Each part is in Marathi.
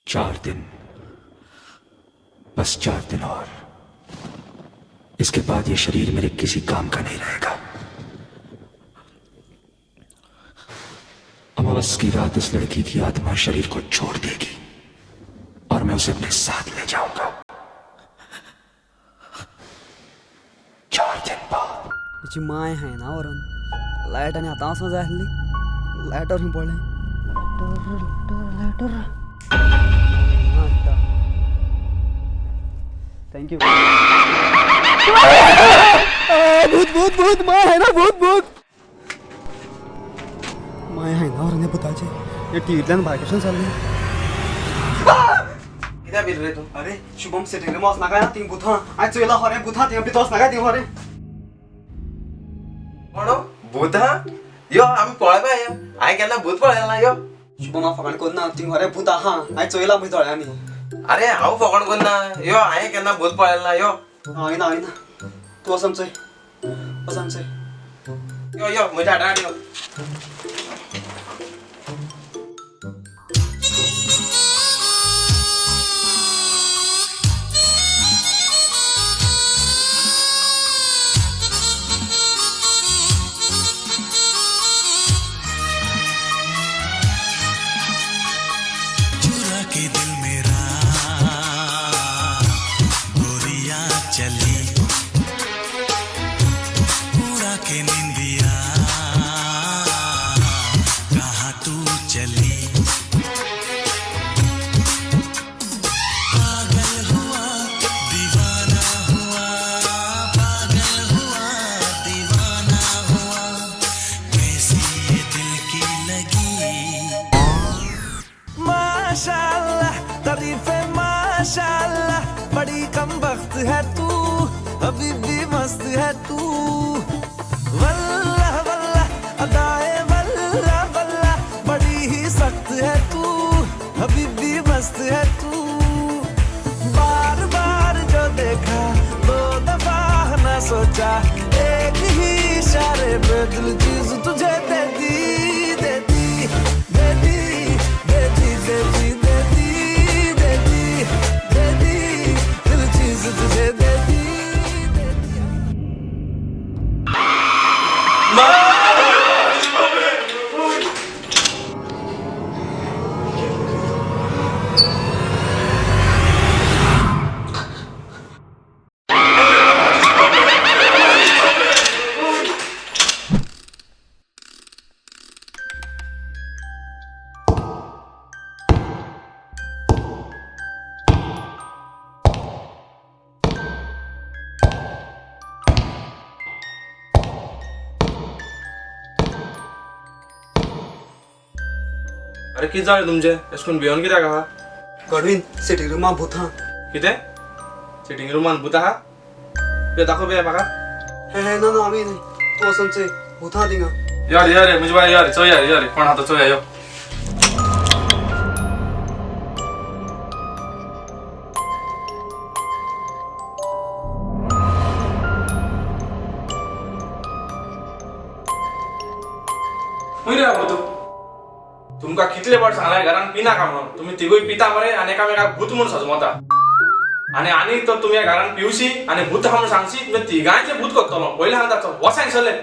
4 दिन, बस 4 दिन और इसके बाद ये शरीर मेरे किसी काम का नहीं रहेगा। अमावस की रात इस लड़की की आत्मा शरीर को छोड़ देगी और मैं उसे अपने साथ ले जाऊंगा। 4 दिन बाद याची माय आहे ना वरून लाईट आणि आता समजा हल्ली लाईटवर ही पडले लाईटर थँक्यू। भूत भूत भूत माय आहे ना भूत भूत माय आहे ना वरून भूताचे हे टीव्हीतल्यान भायर कशें चालले कित्याक भितर रे तूं? अरे शुभम सेटिंग रे वचना काय ना तीं भूतां आयज चोयला खरें भूतां तीं भितर वचना काय तीं खरें कोण भूत हा यो आम्ही पळय बाय हांवें केन्ना भूत पळयलें ना यो शुभम हांव फकाण करना तीं खरें भूत आहा आयज चोयला पळय दोळ्यांनी। अरे हांव फकाण करना यो हांवें केन्ना भूत पळयलें ना यो हांवें तूं वच आमचंय वच आमचंय यो यो म्हज्या हाडान यो माशाअल्लाह बड़ी कम वक्त है तू अभी भी मस्त है तू वल्लाह वल्लाह अदाए वल्लाह वल्लाह बड़ी ही सख्त है तू अभी भी मस्त है तू बार बार जो देखा 2 दफा न सोचा एक ही इशारे पे दिल चीज तुझे दे दी दे दी दे दी दे दी दे दी तुझे दे दी अरे कितें जालें तुमचें अशें करून भिवून कित्याक आहा कडवीन सिटींग रुमां भूत आहा कितें सिटींग रुमान भूत आहा कितें दाखय पळय म्हाका हे हे ना आमी नाही तूं वच आमचंय भूत आहा थिंगा या रे म्हजे बाय या रे चोया या रे कोण आहा तो चोया यो तुमका कितले फावट सांगलाय घरान पिनाका म्हणून तुम्ही तिगूय पिता मरे आणि एकामेकाक भूत म्हणून सजमता आणि तर तुम्ही घरान पिवशी आणि भूत हा म्हणून सांगशी तुम्ही तिगांचे भूत करतलो पहिले सांगता वसांग सले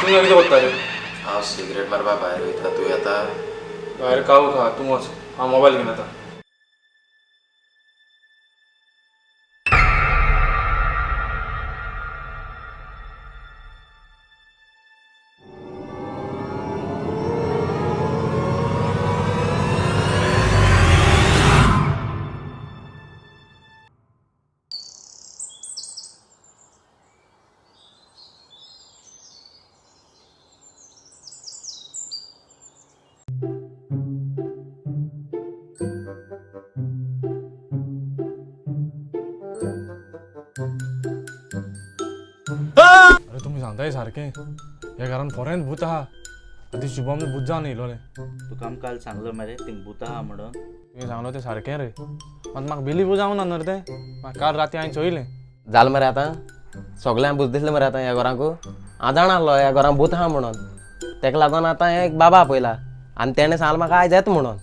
तुमकां कितें करता रे हांव सिगरेट मारपा भायर वयता तूं येता भायर कावू खा तूं वच हांव मोबायल घेवन येता अरे तुम्ही सांगताय सारखे या घरान फोरेन भूत आहा आधी शुभम भूत जावन येयलोले तुका आमी काल सांगलो मरे थिंग भूत आहा म्हणून तुवें सांगलो तें सारकें रे मात म्हाका बिलीव जावना न्हू रे तें म्हाका काल राती हांवें चोयलें जाल मरे आतां सगळ्यांक भूत दिसलें मरे आतां ह्या घरांकू हांव जाणालो ह्या घरान भूत आहा म्हणून तेका लागून आतां एक बाबा आपयला आनी तेणें सांगलें म्हाका आयज येता म्हणून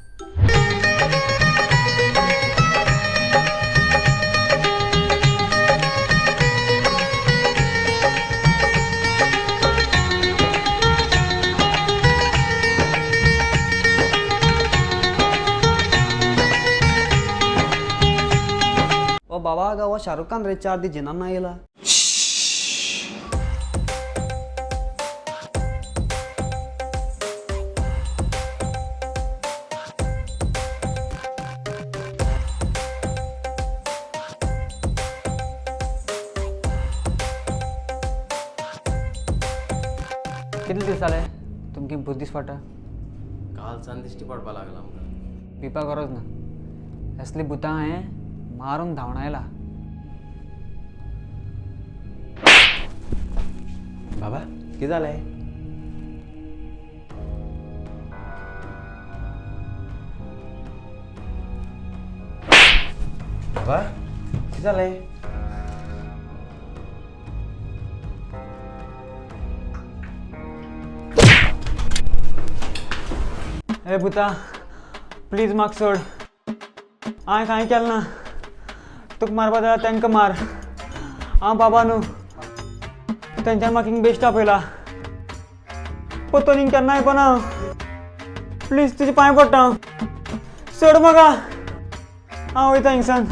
ओ बाबा गावा शाहरुख खान रे 4 दीस जिनान ना येयला कितले दीस जाले तुमकी भूत दीस पडटा काल सान दिश्टी पडपा लागला आमकां पिवपा गरज ना असली भुतां हांवें मारून धांवडायला बाबा कितें जालें बाबा कितें जालें ए भुता प्लीज म्हाका सोड हांवें कांय केलें ना तुका मारपा जाल्यार तांकां मार हांव बाबा न्हू तेंच्यान म्हाका हिंग बेश्ट आपयला पोतोन केन्ना आयकोना प्लीज तुजे पांय पडटा सोड म्हाका हांव वयता हिंगसान